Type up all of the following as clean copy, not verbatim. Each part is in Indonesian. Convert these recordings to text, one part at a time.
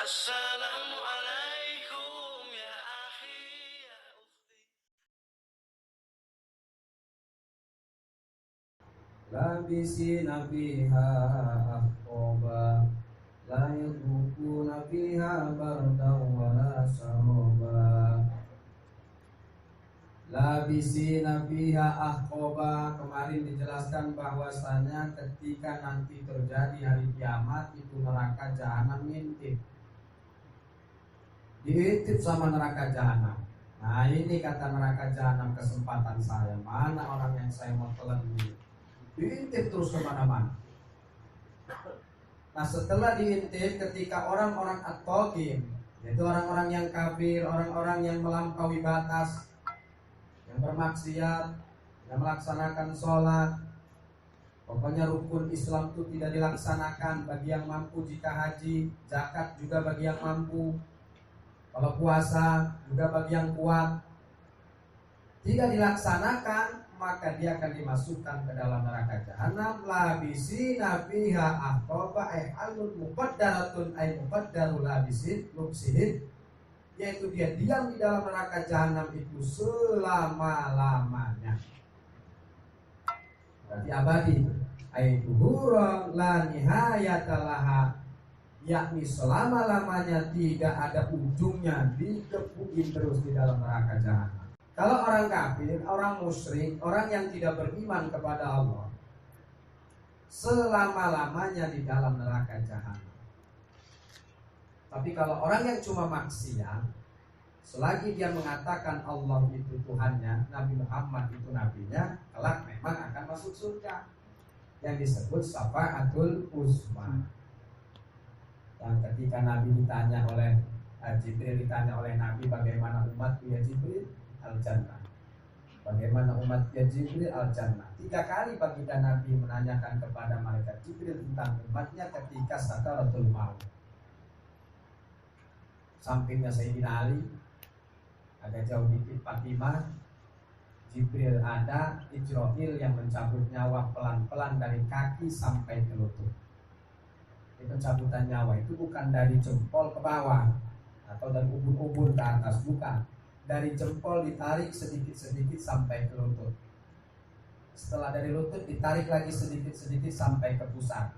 Assalamualaikum ya akhi ya ukhti. Labisina fiha ahqaba la yadhukuna fiha bardan wala sharaba. Labisina fiha ahqaba, kemarin dijelaskan bahwasanya ketika nanti terjadi hari kiamat itu neraka jahanam ngintip, diintip sama neraka jahanam. Nah ini kata neraka jahanam, kesempatan saya, mana orang yang saya mau telan dulu, diintip terus kemana-mana. Nah setelah diintip, ketika orang-orang at-taqin, yaitu orang-orang yang kafir, orang-orang yang melampaui batas, yang bermaksiat, yang melaksanakan sholat, pokoknya rukun Islam itu tidak dilaksanakan bagi yang mampu. Jika haji, zakat juga bagi yang mampu, kalau puasa juga bagi yang kuat, tidak dilaksanakan, maka dia akan dimasukkan ke dalam neraka jahanam. Labisina fiha ahqaba ay alun muqaddaratun ay muqaddaru labisin mubsihin, yaitu dia diam di dalam neraka jahanam itu selama-lamanya. Berarti abadi. Aitu hura la nihayatalaha, yakni selama-lamanya, tidak ada ujungnya, dikepukin terus di dalam neraka jahanam. Kalau orang kafir, orang musyrik, orang yang tidak beriman kepada Allah, selama-lamanya di dalam neraka jahanam. Tapi kalau orang yang cuma maksiat, selagi dia mengatakan Allah itu Tuhannya, Nabi Muhammad itu nabinya, kelak memang akan masuk surga, yang disebut syafaatul uzma. Yang ketika Nabi ditanya oleh Jibril, ditanya oleh Nabi, bagaimana umat ya Jibril? Al-Jannah. Bagaimana umat ya Jibril? Al-Jannah. 3 kali baginda Nabi menanyakan kepada malaikat Jibril tentang umatnya ketika sakaratul maut. Sampingnya Sayyidina Ali, agak jauh dikit Fatimah, Jibril ada, Israfil yang mencabut nyawa pelan-pelan dari kaki sampai ke lutut. Itu pencabutan nyawa itu bukan dari jempol ke bawah atau dari ubun-ubun ke atas, bukan. Dari jempol ditarik sedikit-sedikit sampai ke lutut. Setelah dari lutut ditarik lagi sedikit-sedikit sampai ke pusar.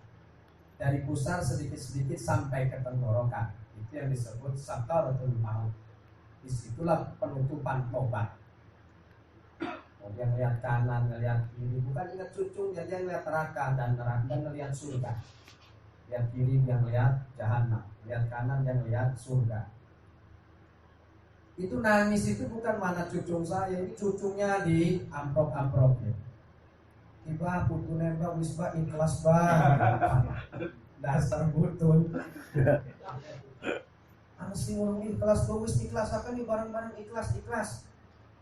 Dari pusar sedikit-sedikit sampai ke tenggorokan. Itu yang disebut sakaratul maut. Disitulah penutupan tobat. Dia ngeliat kanan, ngeliat kiri, bukan ingat cucunya, dia ngeliat neraka dan ngeliat surga. Lihat kiri dia ngeliat jahanam, lihat kanan dia ngeliat surga. Itu nangis itu bukan mana cucung saya, ini cucunya di amplop-amplopnya. Tiba putu nembak wisba ikhlas banget. Dasar butun. Harus ngomong ikhlas, wis ikhlas akan nih bareng-bareng ikhlas.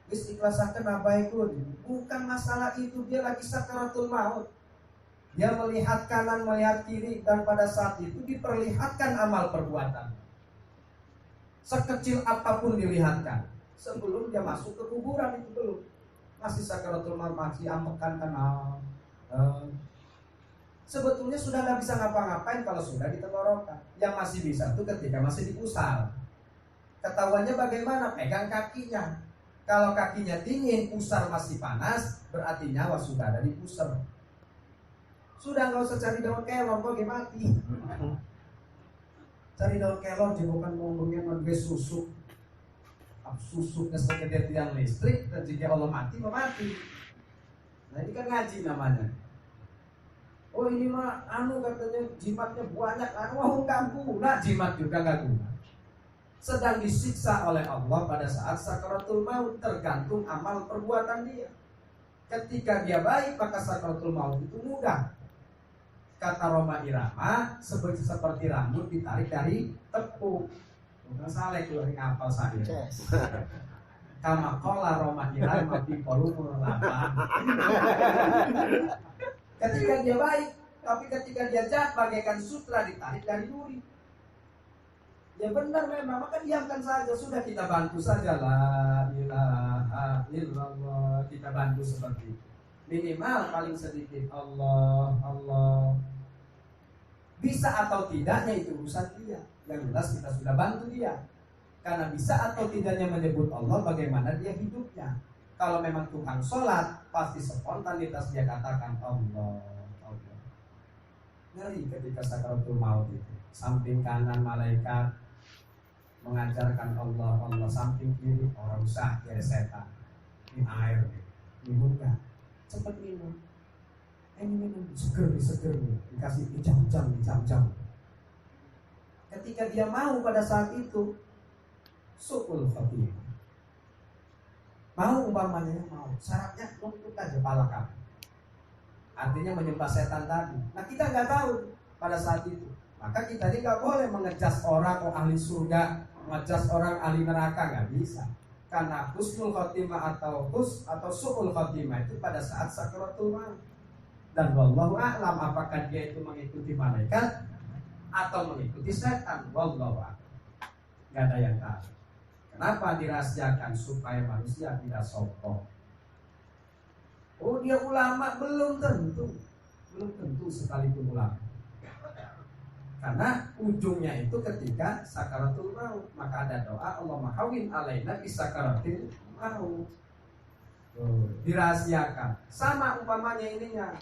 Wis ikhlas akan apa itu? Bukan masalah itu, dia lagi sakaratul maut. Dia melihat kanan, melihat kiri, dan pada saat itu diperlihatkan amal perbuatan. Sekecil apapun dilihatkan. Sebelum dia masuk ke kuburan itu belum. Masih sakaratul maut, masih ambekan kenal. Sebetulnya sudah nggak bisa ngapa-ngapain kalau sudah di tenggorokan. Yang masih bisa itu ketika masih di pusar. Ketahuannya bagaimana? Pegang kakinya. Kalau kakinya dingin, pusar masih panas, berarti nyawa sudah ada di pusar. Sudah nggak usah cari daun kelor, kok dia mati. Cari daun kelor, bukan ngomongnya ngomongnya susuk. Susuknya segede tiang listrik, dan jika Allah mati, mati. Nah ini kan ngaji namanya. Oh ini mah katanya jimatnya banyak, ganggu. Nah jimat juga gak guna. Sedang disiksa oleh Allah pada saat sakaratul maut, tergantung amal perbuatan dia. Ketika dia baik, maka sakaratul maut itu mudah. Kata Roma Irama, seperti rambut ditarik dari tepung. Bukan salah keluar ngapal saya. Kama kola Roma Irama di kolumur 8. Ketika dia baik, tapi ketika dia jahat bagaikan sutra ditarik dari duri. Ya benar memang, maka diamkan saja, sudah kita bantu saja, la ilaha illallah, kita bantu seperti itu. Minimal paling sedikit Allah. Bisa atau tidaknya itu urusan dia. Yang jelas kita sudah bantu dia. Karena bisa atau tidaknya menyebut Allah, bagaimana dia hidupnya. Kalau memang tukang sholat, pasti spontanitas dia katakan Allah, Allah. Ngeri ketika sakaratul maut itu. Samping kanan malaikat mengajarkan Allah, Allah. Samping kiri orang usah dari setan. Ini air, minum gak? Cepat minum. Ini minum, seger nih. Dikasih jam-jam. Ketika dia mau pada saat itu, su'ul khatimah. Mau umpamanya, mau. Syaratnya luput aja pala kamu. Artinya menyembah setan tadi. Nah kita nggak tahu pada saat itu. Maka kita ini nggak boleh mengecas orang ahli surga, mengecas orang ahli neraka, nggak bisa. Karena husnul khatimah atau su'ul khatimah itu pada saat sakaratul maut. Dan wallahu a'lam apakah dia itu mengikuti malaikat atau mengikuti setan. Wallahu a'lam. Nggak ada yang tahu. Kenapa dirahasiakan? Supaya manusia tidak sombong. Oh dia ulama? Belum tentu sekalipun ulama. Karena ujungnya itu ketika sakaratul maut. Maka ada doa, Allahumma hawwin alaina bis sakaratil maut. Dirahasiakan. Sama umpamanya ininya.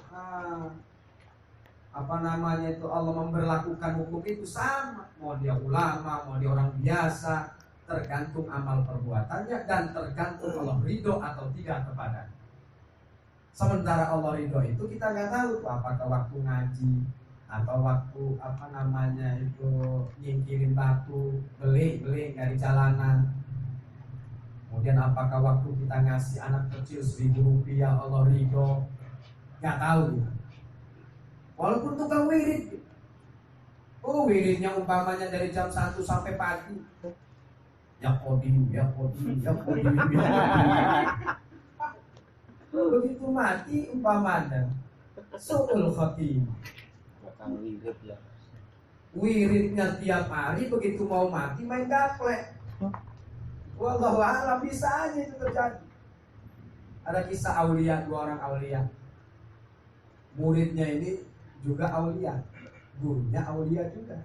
Allah memberlakukan hukum itu sama. Mau dia ulama, mau dia orang biasa, tergantung amal perbuatannya dan tergantung Allah ridho atau tidak kepadanya. Sementara Allah ridho itu kita nggak tahu tuh, apakah waktu ngaji atau waktu nyingkirin batu, beli dari jalanan. Kemudian apakah waktu kita ngasih anak kecil 1.000 rupiah Allah ridho, nggak tahu ya. Walaupun tukang wirid, wiridnya umpamanya dari jam 1 sampai pagi. Ya kodim. Begitu mati umpamanya su'ul khatimah. Wiridnya tiap hari, begitu mau mati main gaplek. Wallahu a'lam, bisa aja itu terjadi. Ada kisah aulia, 2 orang aulia. Muridnya ini juga aulia, gurunya aulia juga.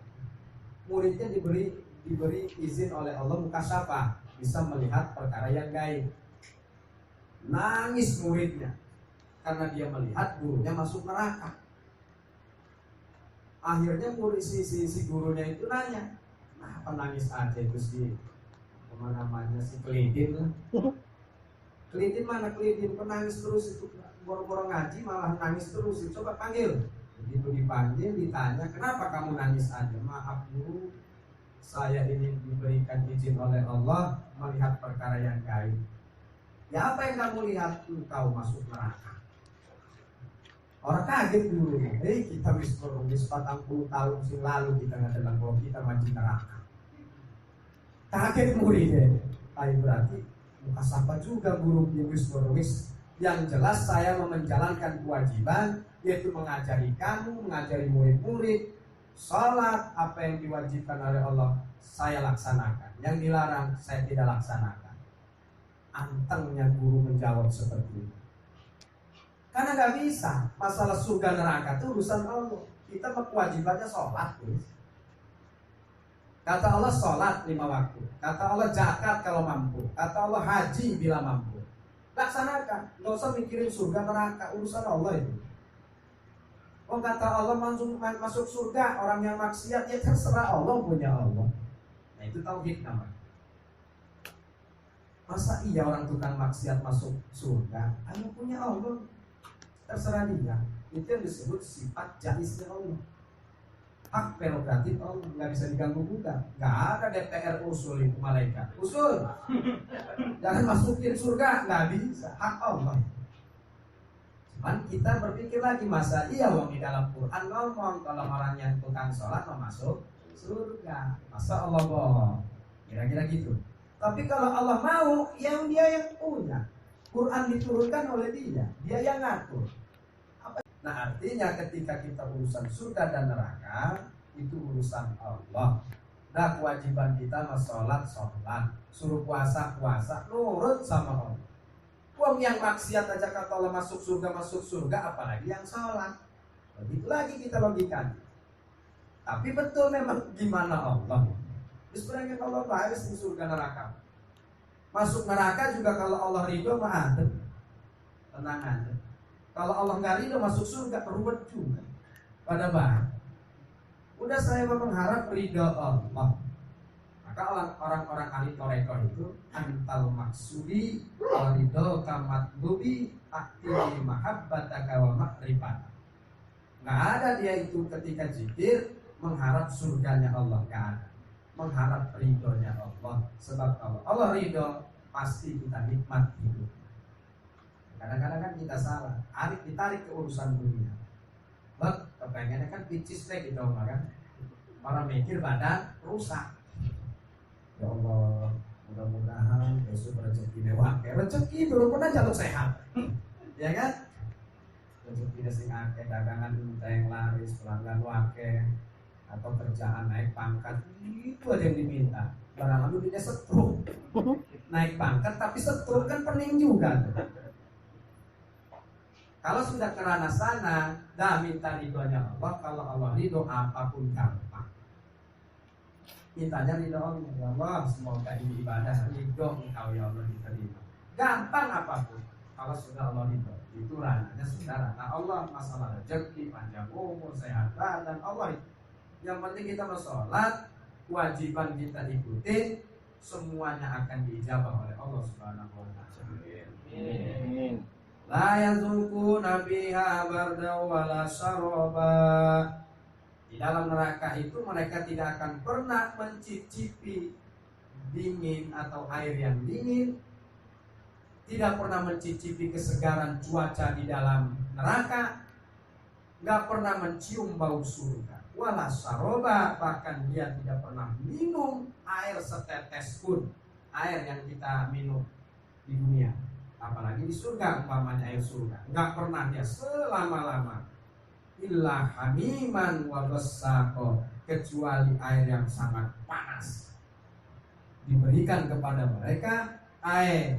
Muridnya diberi izin oleh Allah mukasyafah, bisa melihat perkara yang gaib. Nangis muridnya karena dia melihat gurunya masuk neraka. Akhirnya murid si gurunya itu nanya, "Kenapa nangis aja itu si Kelidin lah?" Kelidin mana Kelidin? Penangis terus itu, boro-boro ngaji malah nangis terus. Coba panggil. Begitu dipanggil, ditanya, "Kenapa kamu nangis aja?" "Maaf guru, saya ini diberikan izin oleh Allah melihat perkara yang gaib." "Ya apa yang kamu lihat?" "Engkau masuk neraka." Orang kaget dulu. Kita wis 40 tahun sing lalu kita ngadalan kalau kita mati neraka. Kaget muridnya. Ayo berarti muka juga guru wis. Yang jelas saya menjalankan kewajiban, yaitu mengajari kamu, mengajari murid-murid. Salat, apa yang diwajibkan oleh Allah saya laksanakan, yang dilarang saya tidak laksanakan. Antengnya guru menjawab seperti itu. Karena gak bisa, masalah surga neraka itu urusan Allah. Kita kewajibannya sholat. Kata Allah sholat 5 waktu. Kata Allah zakat kalau mampu. Kata Allah haji bila mampu. Laksanakan, gak usah mikirin surga neraka, urusan Allah itu. Oh kata Allah masuk surga orang yang maksiat, ya terserah Allah, punya Allah. Nah itu tauhid namanya. Masa iya orang tukang maksiat masuk surga? Allah punya Allah, terserah dia. Itu yang disebut sifat jaiznya Allah. Hak prerogatif Allah, nggak bisa diganggu gugat. Nggak ada DPR usul itu malaikat. Usul, jangan masukin surga, nggak bisa. Hak Allah. Cuman kita berpikir lagi, masa iya wong di dalam Quran ngomong kalau orang yang tukang sholat mau masuk surga. Masa Allah bohong? Kira-kira gitu. Tapi kalau Allah mau, yang dia yang punya. Quran diturunkan oleh dia yang ngatur. Nah artinya ketika kita urusan surga dan neraka, itu urusan Allah. Nah kewajiban kita sholat, suruh puasa, nurut sama Allah. Wong yang maksiat aja kata Allah masuk surga, apalagi yang sholat. Begitu lagi kita logikanya. Tapi betul memang gimana Allah. Sebenarnya kalau Allah harus di surga neraka. Masuk neraka juga kalau Allah ridho mah adem. Tenang aja. Kalau Allah nggak ridho masuk surga ruwet juga. Pada bahan. Udah saya mengharap ridho Allah. Maka orang-orang ahli toreko itu antal maksudi ridho kamatlubi aktivi mahabbataka wa makrifat. Nggak ada dia itu ketika zikir mengharap surganya Allah, nggak ada. Mengharap ridhonya Allah. Sebab kalau Allah ridho pasti kita nikmat hidup. Kadang-kadang kan kita salah, ditarik ke urusan dunia. Bak, kepengennya kan picis lagi gitu kan. Orang mikir badan rusak. Ya Allah, mudah-mudahan besok rezeki mewah. Rezeki dulu pernah jatuh sehat, ya kan? Rezeki sing akeh, dagangan yang laris, pelanggan wake, atau kerjaan naik pangkat, itu aja yang diminta. Barang lalu dia setrum, naik pangkat tapi setrum kan pening juga. Kalau sudah ke ranah sana, dah minta ridhonya Allah. Kalau Allah ridho apapun gampang. Mintanya ridho Allah. Ya Allah, semoga ini ibadah ridho Engkau ya Allah diterima. Gampang apapun. Kalau sudah Allah ridho, itu ranahnya sudah ranah Allah. Masalah rezeki, panjang umur, sehat badan, Allah itu. Yang penting kita bersolat, kewajiban kita ikutin, semuanya akan diijabah oleh Allah Subhanahu wa taala. Amin. La yazukuna biha barda wala syaraba. Di dalam neraka itu mereka tidak akan pernah mencicipi dingin atau air yang dingin, tidak pernah mencicipi kesegaran cuaca di dalam neraka, nggak pernah mencium bau surga. Wala syaraba, bahkan dia tidak pernah minum air setetes pun, air yang kita minum di dunia. Apalagi di surga, umpamanya air surga, nggak pernah dia selama-lama. Illa hamiman wa ghassaqo, kecuali air yang sangat panas diberikan kepada mereka. Air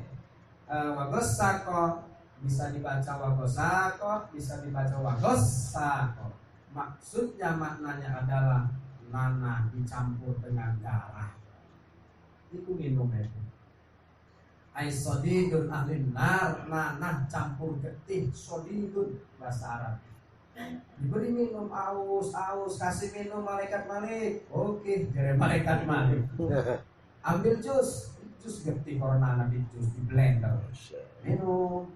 wa ghassaqo bisa dibaca wa ghassaqo, bisa dibaca wa ghassaqo. Maksudnya maknanya adalah nanah dicampur dengan darah. Itu minum itu. Aisodidun ahlin nar, nanah campur getih, sodidun bahasa Arab. Diberi minum aus, kasih minum malaikat Malik. Oke, jadi malaikat Malik. Ambil jus getih corona nabi jus di blender. Minum,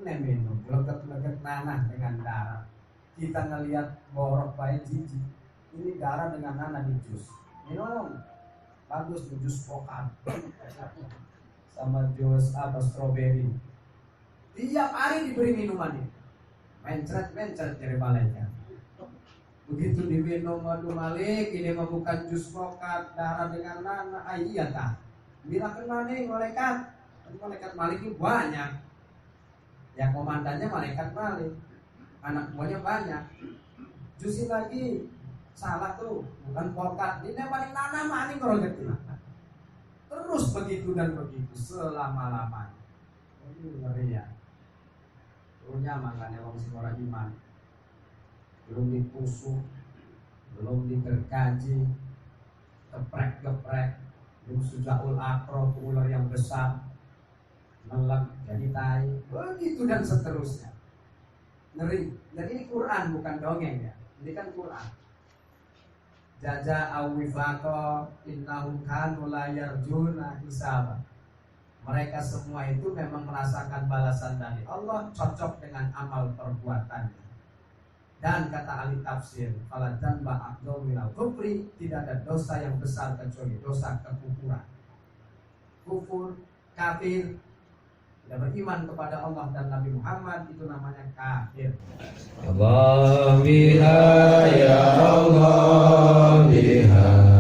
leget nanah dengan darah. Kita ngelihat borok bayi jijik, ini darah dengan nanah di jus. Minum, bagus tuh jus pokat. Sama jus strawberry. Tiap hari diberi minuman ini. Mencret dari malaikat. Begitu diminum madu Malik, ini mah bukan jus pokat, darah dengan nanah. Iya tak? Bila kena nih malaikat Malik itu banyak. Ya komandannya malaikat Malik. Anak buahnya banyak. Jusin lagi salah tuh, bukan pokat. Ini paling nanah mah ini ngerogetin. Terus begitu dan begitu selama-lamanya. Ini ngeri ya. Turunnya makanya orang si orang iman belum ditusuk, belum digergaji, geprek, belum sujaul akro, ular yang besar, melek jadi tai, begitu dan seterusnya. Ngeri. Dan ini Quran bukan dongeng ya. Ini kan Quran. Jaza awifako innahum kanu la yarjuna hisaba. Mereka semua itu memang merasakan balasan dari Allah, cocok dengan amal perbuatannya. Dan kata ahli tafsir, fala dzanba a'dzamu minal kufri, tidak ada dosa yang besar kecuali dosa kekufuran. Kufur, kafir, tidak beriman kepada Allah dan Nabi Muhammad, itu namanya kafir. Allah biha ya Allah biha